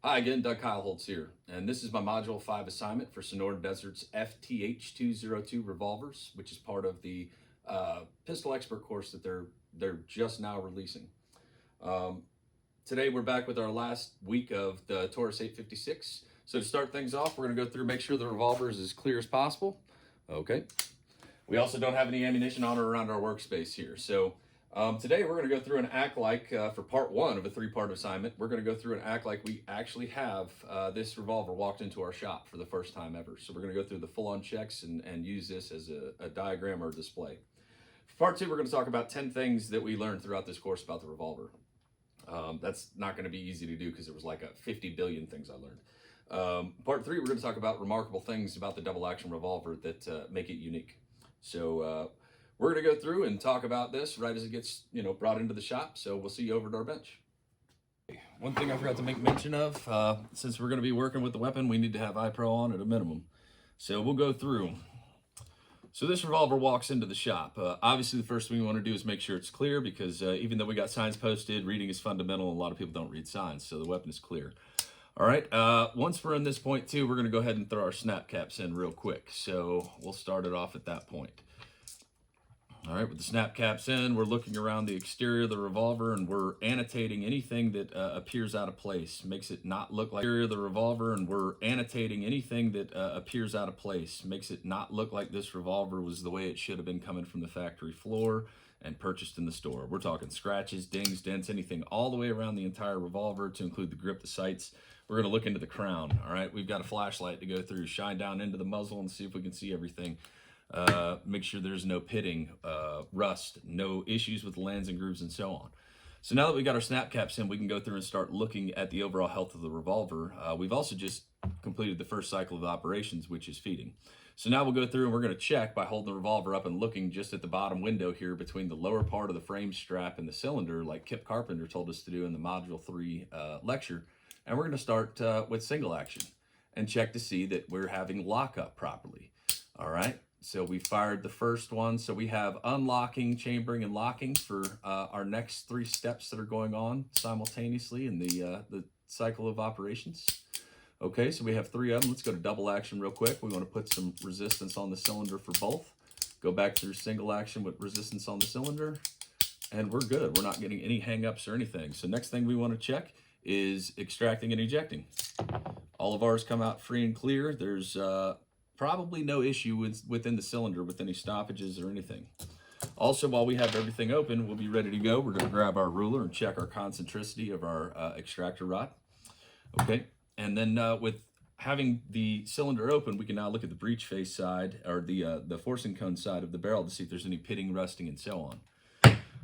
Hi again, Doug Kyle Holtz here, and this is my Module 5 assignment for Sonora Desert's FTH 202 revolvers, which is part of the pistol expert course that they're just now releasing. Today we're back with our last week of the Taurus 856. So to start things off, we're going to go through, make sure the revolver is as clear as possible. Okay. We also don't have any ammunition on or around our workspace here. So today we're going to go through and act like, for part one of a three-part assignment, we're going to go through and act like we actually have this revolver walked into our shop for the first time ever. So we're going to go through the full-on checks and use this as a diagram or display. For part two, we're going to talk about 10 things that we learned throughout this course about the revolver. That's not going to be easy to do because there was like 50 billion things I learned. Part three, we're going to talk about remarkable things about the double-action revolver that make it unique. So we're going to go through and talk about this right as it gets, brought into the shop. So we'll see you over at our bench. One thing I forgot to make mention of, since we're going to be working with the weapon, we need to have iPro on at a minimum. So we'll go through. So this revolver walks into the shop. Obviously, the first thing we want to do is make sure it's clear because even though we got signs posted, reading is fundamental. A lot of people don't read signs, so the weapon is clear. All right, once we're in this point too, we're going to go ahead and throw our snap caps in real quick. So we'll start it off at that point. All right, with the snap caps in, we're looking around the exterior of the revolver and we're annotating anything that appears out of place. Makes it not look like the revolver, and we're annotating anything that appears out of place. Makes it not look like this revolver was the way it should have been coming from the factory floor and purchased in the store. We're talking scratches, dings, dents, anything all the way around the entire revolver to include the grip, the sights. We're going to look into the crown. All right, we've got a flashlight to go through, shine down into the muzzle and see if we can see everything. Make sure there's no pitting, rust, no issues with lens and grooves and so on. So now that we got our snap caps in, we can go through and start looking at the overall health of the revolver. We've also just completed the first cycle of operations, which is feeding. So now we'll go through and we're going to check by holding the revolver up and looking just at the bottom window here between the lower part of the frame strap and the cylinder, like Kip Carpenter told us to do in the Module 3 lecture. And we're going to start with single action and check to see that we're having lockup properly. All right. So we fired the first one. So we have unlocking, chambering, and locking for our next three steps that are going on simultaneously in the cycle of operations. Okay, so we have three of them. Let's go to double action real quick. We want to put some resistance on the cylinder for both. Go back through single action with resistance on the cylinder. And we're good. We're not getting any hangups or anything. So next thing we want to check is extracting and ejecting. All of ours come out free and clear. There's probably no issue within the cylinder with any stoppages or anything. Also, while we have everything open, we'll be ready to go. We're going to grab our ruler and check our concentricity of our extractor rod. Okay, and then with having the cylinder open, we can now look at the breech face side or the forcing cone side of the barrel to see if there's any pitting, rusting, and so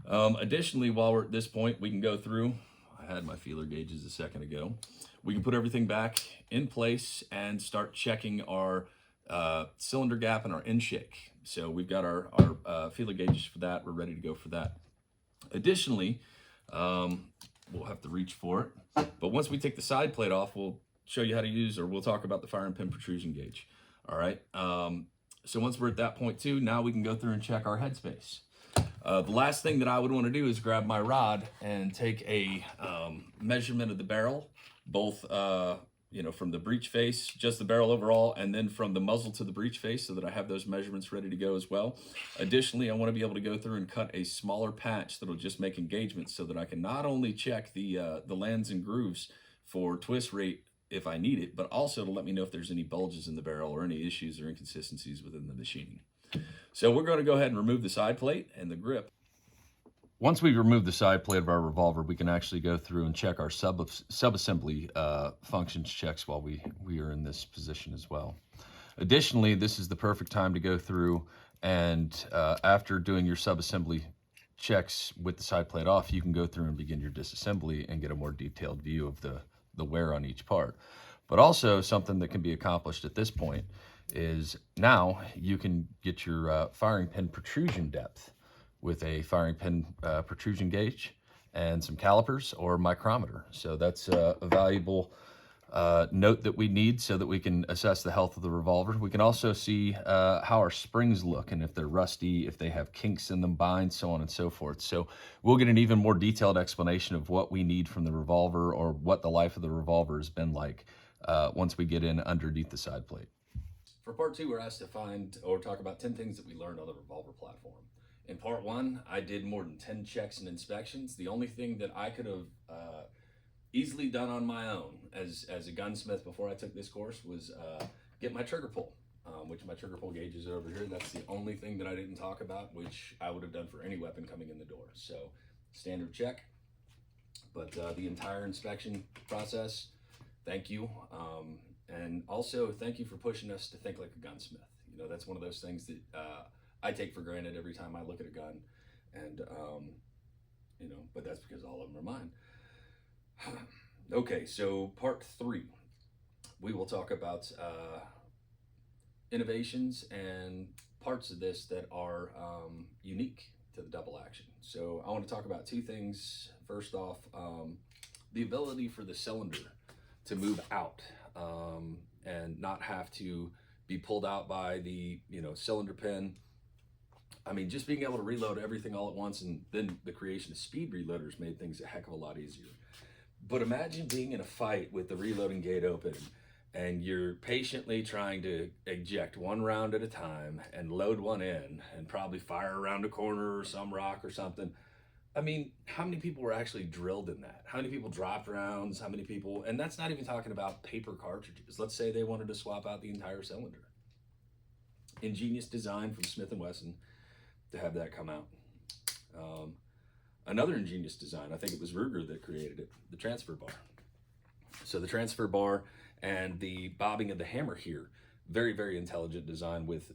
on. Additionally, while we're at this point, we can go through. I had my feeler gauges a second ago. We can put everything back in place and start checking our cylinder gap and our end shake. So we've got our feeler gauges for that. We're ready to go for that. Additionally, we'll have to reach for it. But once we take the side plate off, we'll show you how to use, or we'll talk about the firing pin protrusion gauge. All right. So once we're at that point too, now we can go through and check our headspace. The last thing that I would want to do is grab my rod and take a measurement of the barrel, both from the breech face, just the barrel overall, and then from the muzzle to the breech face so that I have those measurements ready to go as well. Additionally, I want to be able to go through and cut a smaller patch that'll just make engagements so that I can not only check the lens and grooves for twist rate if I need it, but also to let me know if there's any bulges in the barrel or any issues or inconsistencies within the machining. So we're going to go ahead and remove the side plate and the grip. Once we've removed the side plate of our revolver, we can actually go through and check our sub-assembly functions checks while we are in this position as well. Additionally, this is the perfect time to go through and after doing your sub-assembly checks with the side plate off, you can go through and begin your disassembly and get a more detailed view of the wear on each part. But also something that can be accomplished at this point is now you can get your firing pin protrusion depth with a firing pin protrusion gauge and some calipers or micrometer. So that's a valuable note that we need so that we can assess the health of the revolver. We can also see how our springs look and if they're rusty, if they have kinks in them, binds, so on and so forth. So we'll get an even more detailed explanation of what we need from the revolver, or what the life of the revolver has been like once we get in underneath the side plate. For part 2, we're asked to find or talk about 10 things that we learned on the revolver platform. In part 1, I did more than 10 checks and inspections. The only thing that I could have easily done on my own as a gunsmith before I took this course was get my trigger pull, which my trigger pull gauge is over here. That's the only thing that I didn't talk about, which I would have done for any weapon coming in the door. So standard check, but the entire inspection process, thank you. And also thank you for pushing us to think like a gunsmith. You know, that's one of those things that I take for granted every time I look at a gun, and you know, but that's because all of them are mine. Okay, so part 3, we will talk about innovations and parts of this that are unique to the double action. So I want to talk about 2 things. First off, the ability for the cylinder to move out and not have to be pulled out by the cylinder pin. I mean, just being able to reload everything all at once, and then the creation of speed reloaders made things a heck of a lot easier. But imagine being in a fight with the reloading gate open, and you're patiently trying to eject 1 round at a time and load one in and probably fire around a corner or some rock or something. I mean, how many people were actually drilled in that? How many people dropped rounds? How many people, and that's not even talking about paper cartridges. Let's say they wanted to swap out the entire cylinder. Ingenious design from Smith & Wesson to have that come out. Another ingenious design, I think it was Ruger that created it, the transfer bar. So the transfer bar and the bobbing of the hammer here, very, very intelligent design, with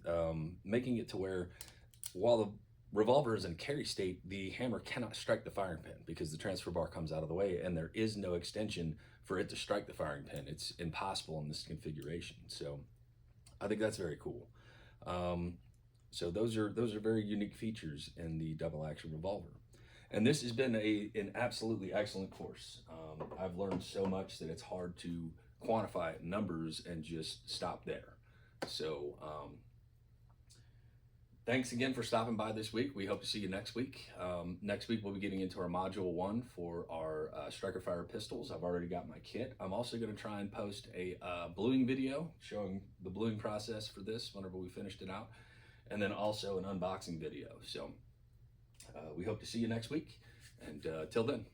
making it to where while the revolver is in carry state, the hammer cannot strike the firing pin because the transfer bar comes out of the way, and there is no extension for it to strike the firing pin. It's impossible in this configuration. So I think that's very cool. So those are very unique features in the double action revolver. And this has been an absolutely excellent course. I've learned so much that it's hard to quantify it in numbers and just stop there. So thanks again for stopping by this week. We hope to see you next week. Next week, we'll be getting into our Module 1 for our striker fire pistols. I've already got my kit. I'm also going to try and post a bluing video showing the bluing process for this whenever we finished it out, and then also an unboxing video. So we hope to see you next week, and till then.